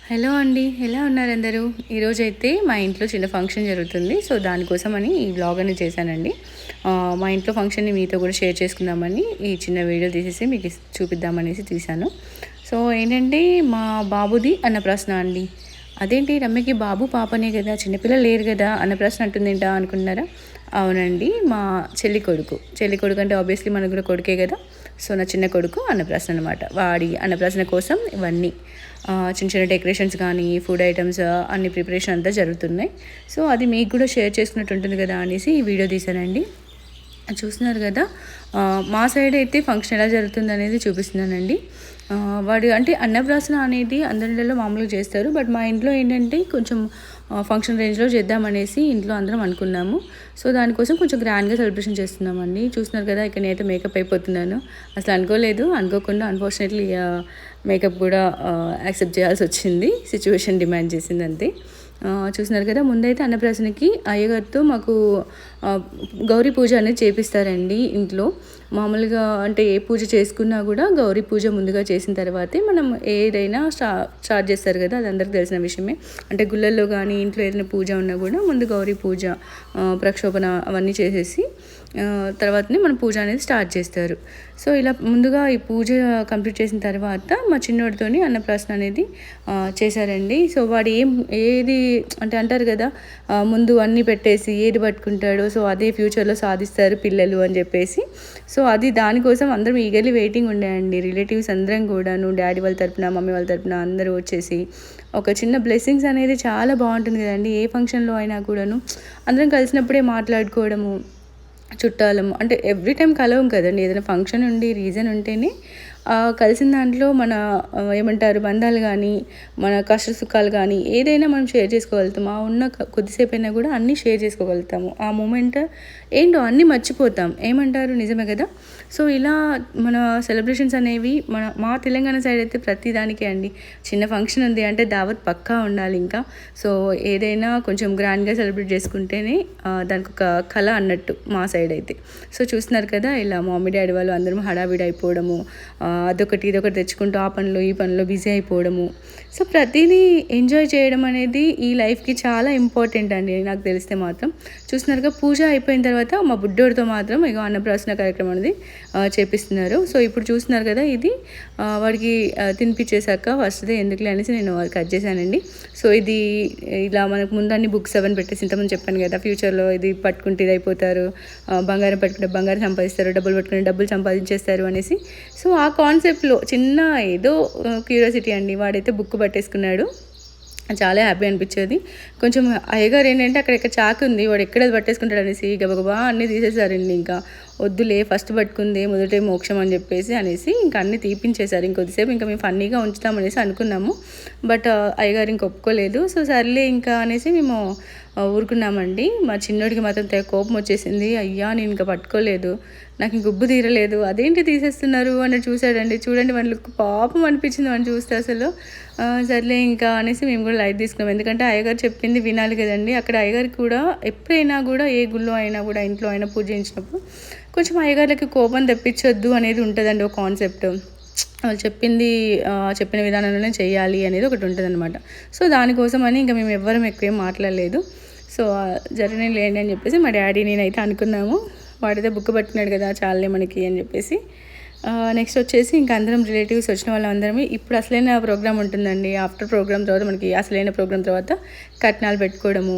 Hello అండి. ఎలా ఉన్నారు అందరూ? ఈరోజైతే మా ఇంట్లో చిన్న ఫంక్షన్ జరుగుతుంది. సో, దానికోసమని ఈ వ్లాగ్ అనేది చేశానండి. మా ఇంట్లో ఫంక్షన్‌ని మీతో కూడా షేర్ చేసుకుందామని ఈ చిన్న వీడియో తీసేసి మీకు చూపిద్దామనేసి తీశాను. సో, ఏంటంటే మా బాబుది అన్నప్రాసన అండి. అదేంటి రమ్యకి బాబు, పాపనే కదా చిన్నపిల్లలు లేరు కదా అన్నప్రాసన అంటుందేంటా అనుకుంటున్నారా? అవునండి. మా చెల్లి కొడుకు. చెల్లి కొడుకు అంటే ఆబ్వియస్లీ మనకు కూడా కొడుకే కదా! సో, నా చిన్న కొడుకు అన్నప్రాసన అనమాట. వాడి అన్నప్రాసన కోసం ఇవన్నీ చిన్న చిన్న డెకరేషన్స్ కానీ, ఫుడ్ ఐటమ్స్ అన్ని ప్రిపరేషన్ అంతా జరుగుతున్నాయి. సో, అది మీకు కూడా షేర్ చేసుకున్నట్టు ఉంటుంది కదా అనేసి ఈ వీడియో తీశానండి. చూస్తున్నారు కదా! మా సైడ్ అయితే ఫంక్షన్ ఎలా జరుగుతుందనేది చూపిస్తున్నానండి. వాడు అంటే అన్నప్రాసన అనేది అందరిలో మామూలుగా చేస్తారు. బట్ మా ఇంట్లో ఏంటంటే కొంచెం ఫంక్షన్ రేంజ్‌లో చేద్దామనేసి ఇంట్లో అందరం అనుకున్నాము. సో, దానికోసం కొంచెం గ్రాండ్‌గా సెలబ్రేషన్ చేస్తున్నామండి. చూస్తున్నారు కదా! ఇక్కడ నేనైతే మేకప్ అయిపోతున్నాను. అసలు అనుకోలేదు. అనుకోకుండా అన్‌ఫార్చునేట్‌లీ మేకప్ కూడా యాక్సెప్ట్ చేయాల్సొచ్చింది. సిట్యుయేషన్ డిమాండ్ చేసింది అంతే. చూస్తున్నారు కదా! ముందైతే అన్నప్రాసనకి అయ్యగారితో మాకు గౌరీ పూజ అనేది చేపిస్తారండి ఇంట్లో. మామూలుగా అంటే ఏ పూజ చేసుకున్నా కూడా గౌరీ పూజ ముందుగా చేసిన తర్వాతే మనం ఏదైనా స్టార్ట్ చేస్తారు కదా! అది అందరికి తెలిసిన విషయమే. అంటే గుళ్ళల్లో కానీ ఇంట్లో ఏదైనా పూజ ఉన్నా కూడా ముందు గౌరీ పూజ, ప్రక్షోభణ అవన్నీ చేసేసి తర్వాతనే మన పూజ అనేది స్టార్ట్ చేస్తారు. సో, ఇలా ముందుగా ఈ పూజ కంప్లీట్ చేసిన తర్వాత మా చిన్నోడితోని అన్నప్రాసన అనేది చేశారండి. సో, వాడు ఏది అంటే అంటారు కదా! ముందు అన్నీ పెట్టేసి ఏది పట్టుకుంటాడో సో, అదే ఫ్యూచర్‌లో సాధిస్తారు పిల్లలు అని చెప్పేసి. సో, అది దానికోసం అందరం ఈగర్లీ వెయిటింగ్ ఉండే రిలేటివ్స్ అందరం కూడాను డ్యాడీ వాళ్ళ తరపున, మమ్మీ వాళ్ళ తరపున అందరూ వచ్చేసి ఒక చిన్న బ్లెస్సింగ్స్ అనేది చాలా బాగుంటుంది కదండీ! ఏ ఫంక్షన్‌లో అయినా కూడాను అందరం కలిసినప్పుడే మాట్లాడుకోవడము, చుట్టాలము అంటే ఎవ్రీ టైం కలవం కదండి. ఏదైనా ఫంక్షన్ ఉండి రీజన్ ఉంటేనే కలిసిన దాంట్లో మన ఏమంటారు బంధాలు కానీ, మన కష్ట సుఖాలు కానీ ఏదైనా మనం షేర్ చేసుకోగలుగుతాం. ఉన్న కొద్దిసేపైనా కూడా అన్నీ షేర్ చేసుకోగలుగుతాము. ఆ మూమెంట్ ఏంటో అన్నీ మర్చిపోతాం. ఏమంటారు నిజమే కదా! సో, ఇలా మన సెలబ్రేషన్స్ అనేవి మా తెలంగాణ సైడ్ అయితే ప్రతిదానికే అండి. చిన్న ఫంక్షన్ ఉంది అంటే దావత్ పక్కా ఉండాలి ఇంకా. సో, ఏదైనా కొంచెం గ్రాండ్‌గా సెలబ్రేట్ చేసుకుంటేనే దానికి ఒక కళ అన్నట్టు మా సైడ్ అయితే. సో, చూస్తున్నారు కదా! ఇలా మమ్మీ డాడీ వాళ్ళు అందరం హడావిడి అయిపోవడము, అదొకటి ఇదొకటి తెచ్చుకుంటూ ఆ పనిలో ఈ పనిలో బిజీ అయిపోవడము. సో, ప్రతీదీ ఎంజాయ్ చేయడం అనేది ఈ లైఫ్‌కి చాలా ఇంపార్టెంట్ అండి నాకు తెలిస్తే మాత్రం. చూస్తున్నారుగా పూజ అయిపోయిన తర్వాత మా బుడ్డోడితో మాత్రం ఇగో అన్నప్రాసన కార్యక్రమం అనేది చేపిస్తున్నారు. సో, ఇప్పుడు చూస్తున్నారు కదా! ఇది వాడికి తినిపించేశాక ఫస్ట్‌దే ఎందుకులే అనేసి నేను కట్ చేశానండి. సో, ఇది ఇలా మనకు ముందు అన్ని బుక్స్ అవన్నీ పెట్టేసి ఇంతకుముందు చెప్పాను కదా! ఫ్యూచర్‌లో ఇది పట్టుకుంటే ఇది అయిపోతారు, బంగారం పట్టుకుంటే బంగారం సంపాదిస్తారు, డబ్బులు పట్టుకుంటే డబ్బులు సంపాదించేస్తారు అనేసి. సో, ఆ కాన్సెప్ట్‌లో చిన్న ఏదో క్యూరియాసిటీ అండి. వాడైతే బుక్ పట్టేసుకున్నాడు. చాలా హ్యాపీ అనిపించేది. కొంచెం అయ్యగారు ఏంటంటే అక్కడ చాకు ఉంది. వాడు ఎక్కడ పట్టేసుకుంటాడు అనేసి గబగబా అన్నీ తీసేసారండి ఇంకా. వద్దులే ఫస్ట్ పట్టుకుందే మొదటే మోక్షం అని చెప్పేసి అనేసి ఇంకా అన్నీ తీపించేశారు. ఇంకొద్దిసేపు ఇంకా మేము ఫన్నీగా ఉంచుతామనేసి అనుకున్నాము. బట్ అయ్యగారు ఇంక ఒప్పుకోలేదు. సో, సర్లే ఇంకా అనేసి మేము ఊరుకున్నామండి. మా చిన్నోడికి మాత్రం తెగ కోపం వచ్చేసింది. అయ్యా నేను ఇంకా పట్టుకోలేదు, నాకు ఇంక ఉబ్బు తీరలేదు, అదేంటి తీసేస్తున్నారు అని చూసాడండి. చూడండి వాడి లుక్ పాపం అనిపించింది వాడిని చూస్తే అసలు. సర్లే ఇంకా అనేసి మేము కూడా లైట్ తీసుకున్నాం. ఎందుకంటే అయ్యగారు చెప్పింది వినాలి కదండి. అక్కడ అయ్యగారికి కూడా ఎప్పుడైనా కూడా ఏ గుళ్ళో అయినా కూడా ఇంట్లో అయినా పూజ చేయించినప్పుడు కొంచెం అయ్యగారులకి కోపం తెప్పించొద్దు అనేది ఉంటుందండి ఒక కాన్సెప్ట్. వాళ్ళు చెప్పిన విధానంలోనే చేయాలి అనేది ఒకటి ఉంటుందన్నమాట. సో, దానికోసమని ఇంకా మేము ఎవ్వరం ఎక్కువ ఏం మాట్లాడలేదు. సో, జరిగినవి లేండి అని చెప్పేసి మా డాడీ నేనైతే అనుకున్నాము. వాడైతే బుక్ పట్టుకున్నాడు కదా చాలులే మనకి అని చెప్పేసి. నెక్స్ట్ వచ్చేసి ఇంకా అందరం రిలేటివ్స్ వచ్చిన వాళ్ళందరం ఇప్పుడు అసలైన ప్రోగ్రామ్ ఉంటుందండి. ఆఫ్టర్ ప్రోగ్రామ్ తర్వాత మనకి అసలైన ప్రోగ్రామ్ తర్వాత కట్నాలు పెట్టుకోవడము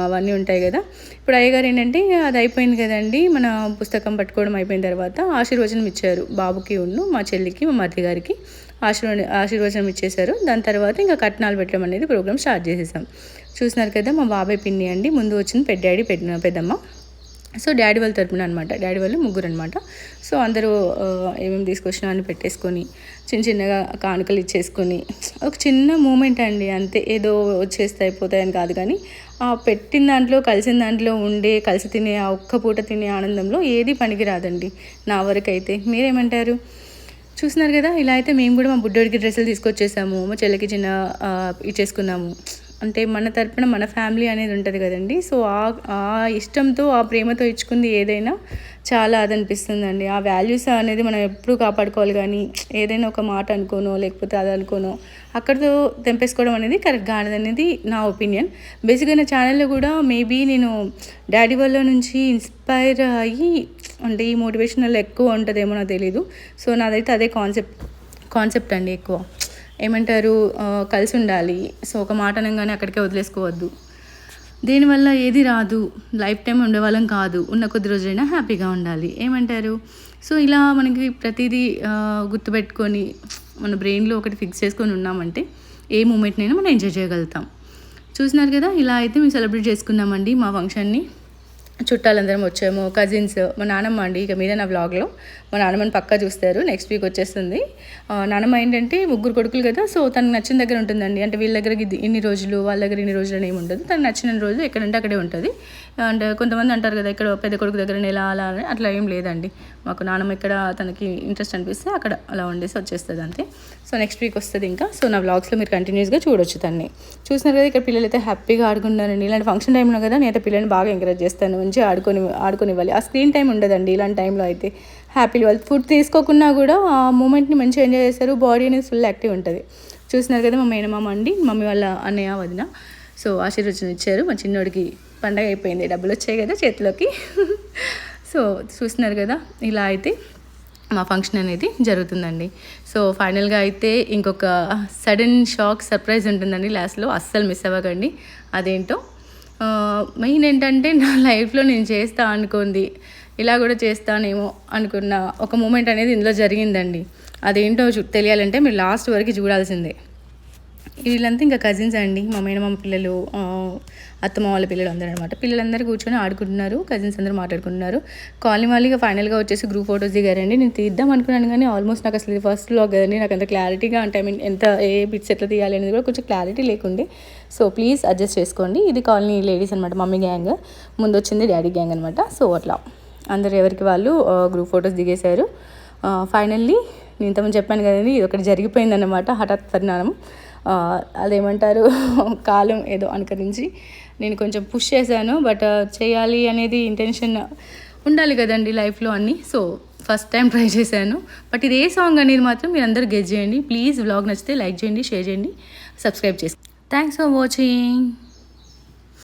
అవన్నీ ఉంటాయి కదా! ఇప్పుడు అయ్యగారు ఏంటంటే అది అయిపోయింది కదండి. మన పుస్తకం పట్టుకోవడం అయిపోయిన తర్వాత ఆశీర్వచనం ఇచ్చారు బాబుకి మా చెల్లికి మా మరిది గారికి ఆశీర్వచనం ఇచ్చేశారు. దాని తర్వాత ఇంకా కట్నాలు పెట్టడం అనేది ప్రోగ్రామ్ స్టార్ట్ చేసేసాం. చూస్తున్నారు కదా మా బాబాయ్ పిన్ని అండి, ముందు వచ్చింది పెద్దాడి పెద్దమ్మ. సో, డాడీ వాళ్ళ తరపున అనమాట. డాడీ వాళ్ళు ముగ్గురు అనమాట. సో, అందరూ ఏమేమి తీసుకొచ్చినా అని పెట్టేసుకొని చిన్నగా కానుకలు ఇచ్చేసుకొని ఒక చిన్న మూమెంట్ అండి అంతే. ఏదో వచ్చేస్తే అయిపోతాయని కాదు కానీ పెట్టిన దాంట్లో కలిసిన దాంట్లో కలిసి తినే ఆ ఒక్క పూట తినే ఆనందంలో ఏది పనికి రాదండి నా వరకైతే. మీరేమంటారు? చూస్తున్నారు కదా! ఇలా అయితే మేము కూడా మా బుడ్డోడికి డ్రెస్సులు తీసుకొచ్చేసాము. మా చెల్లికి చిన్న ఇచ్చేసుకున్నాము. అంటే మన తరపున మన ఫ్యామిలీ అనేది ఉంటుంది కదండి. సో ఆ ఇష్టంతో ఆ ప్రేమతో ఇచ్చుకుంది ఏదైనా చాలా అదనిపిస్తుందండి. ఆ వాల్యూస్ అనేది మనం ఎప్పుడూ కాపాడుకోవాలి. కానీ ఏదైనా ఒక మాట అనుకోనో లేకపోతే అది అనుకోనో అక్కడితో తెంపేసుకోవడం అనేది కరెక్ట్ కాదనేది నా ఒపీనియన్. బేసిక్గా నా ఛానల్లో కూడా మేబీ నేను డాడీ వాళ్ళ నుంచి ఇన్స్పైర్ అయ్యి అంటే ఈ మోటివేషనల్ ఎక్కువ ఉంటుందేమో నాకు తెలీదు. సో నాదైతే అదే కాన్సెప్ట్ అండి. ఎక్కువ ఏమంటారు, కలిసి ఉండాలి. సో ఒక మాట అనగానే అక్కడికే వదిలేసుకోవద్దు. దీనివల్ల ఏది రాదు, లైఫ్ టైం ఉండేవాళ్ళం కాదు, ఉన్న కొద్ది రోజులైనా హ్యాపీగా ఉండాలి. ఏమంటారు? సో ఇలా మనకి ప్రతిదీ గుర్తుపెట్టుకొని మన బ్రెయిన్లో ఒకటి ఫిక్స్ చేసుకొని ఉన్నామంటే ఏ మూమెంట్నైనా మనం ఎంజాయ్ చేయగలుగుతాం. చూసినారు కదా, ఇలా అయితే మేము సెలబ్రేట్ చేసుకున్నామండి మా ఫంక్షన్ని. చుట్టాలందరం వచ్చాము, కజిన్స్, మా నాన్నమ్మ అండి. ఇక మీద నా వ్లాగ్లో మా నాన్నమ్మని పక్కా చూస్తారు. నెక్స్ట్ వీక్ వచ్చేస్తుంది. నాన్నమ్మ ఏంటంటే ముగ్గురు కొడుకులు కదా, సో తనకు నచ్చిన దగ్గర ఉంటుందండి. అంటే వీళ్ళ దగ్గర ఇన్ని రోజులు వాళ్ళ దగ్గర ఇన్ని రోజులు అని ఏమి ఉండదు. తనకు నచ్చిన రోజు ఎక్కడంటే అక్కడే ఉంటుంది. అండ్ కొంతమంది అంటారు కదా, ఇక్కడ పెద్ద కొడుకు దగ్గర నెల అలా అని, అట్లా ఏం లేదండి. మాకు నాన్నమ్మ ఇక్కడ తనకి ఇంట్రెస్ట్ అనిపిస్తే అక్కడ అలా వండేసి వచ్చేస్తుంది అంతే. సో నెక్స్ట్ వీక్ వస్తుంది ఇంకా. సో నా వ్లాగ్స్లో మీరు కంటిన్యూస్గా చూడొచ్చు తన్ని. చూసినారు కదా, ఇక్కడ పిల్లలు అయితే హ్యాపీగా ఆడుకుంటున్నారండి. ఇలాంటి ఫంక్షన్ టైంలో కదా నేనైతే పిల్లల్ని బాగా ఎంకరేజ్ చేస్తాను, మంచిగా ఆడుకోనివ్వాలి. ఆ స్క్రీన్ టైం ఉండదండి ఇలాంటి టైంలో అయితే. హ్యాపీగా వాళ్ళు ఫుడ్ తీసుకోకున్నా కూడా ఆ మూమెంట్ని మంచిగా ఎంజాయ్ చేస్తారు. బాడీ అనేది ఫుల్ యాక్టివ్ ఉంటుంది. చూసినారు కదా, మా మేనమామ అండి, మమ్మీ వాళ్ళ అన్నయ్య వదిన. సో ఆశీర్వచనం ఇచ్చారు. మా చిన్నోడికి పండగ అయిపోయింది, డబ్బులు వచ్చాయి కదా చేతిలోకి. సో చూస్తున్నారు కదా, ఇలా అయితే మా ఫంక్షన్ అనేది జరుగుతుందండి. సో ఫైనల్గా అయితే ఇంకొక సడన్ షాక్ సర్ప్రైజ్ ఉంటుందండి లాస్ట్లో, అస్సలు మిస్ అవ్వకండి. అదేంటో మెయిన్ ఏంటంటే, నా లైఫ్లో నేను చేస్తా అనుకుంది ఇలా కూడా చేస్తానేమో అనుకున్న ఒక మూమెంట్ అనేది ఇందులో జరిగిందండి. అదేంటో తెలియాలంటే మీరు లాస్ట్ వరకు చూడాల్సిందే. వీళ్ళంతా ఇంకా కజిన్స్ అండి, మా మేనమామ పిల్లలు, అత్తమ్మ వాళ్ళ పిల్లలు అందరూ అనమాట. పిల్లలందరూ కూర్చొని ఆడుకుంటున్నారు, కజిన్స్ అందరూ మాట్లాడుకుంటున్నారు. కాలనీ వాళ్ళకి ఫైనల్గా వచ్చేసి గ్రూప్ ఫొటోస్ దిగారండి. నేను తీద్దాం అనుకున్నాను కానీ ఆల్మోస్ట్ నాకు అసలు ఫస్ట్ వ్లాగ్ కదండి, నాకు అంత క్లారిటీగా అంటే ఎంత ఏ బిట్స్ ఎట్లా తీయాలి అనేది కూడా కొంచెం క్లారిటీ లేకుండే. సో ప్లీజ్ అడ్జస్ట్ చేసుకోండి. ఇది కాలనీ లేడీస్ అనమాట, మమ్మీ గ్యాంగ్. ముందు వచ్చింది డాడీ గ్యాంగ్ అనమాట. సో అట్లా అందరు ఎవరికి వాళ్ళు గ్రూప్ ఫొటోస్ దిగేశారు. ఫైనల్లీ నేను ఇంతమంది చెప్పాను కదండి, ఇది ఒకటి జరిగిపోయిందన్నమాట, హఠాత్ పరిణామం. అదేమంటారు, కాలం ఏదో అనుకరించి నేను కొంచెం పుష్ చేశాను. బట్ చేయాలి అనేది ఇంటెన్షన్ ఉండాలి కదండి లైఫ్లో అన్నీ. సో ఫస్ట్ టైం ట్రై చేశాను. బట్ ఇది ఏ సాంగ్ అనేది మాత్రం మీరు అందరూ గెస్ చేయండి. ప్లీజ్ వ్లాగ్ నచ్చితే లైక్ చేయండి, షేర్ చేయండి, సబ్స్క్రైబ్ చేసి. Thanks for watching.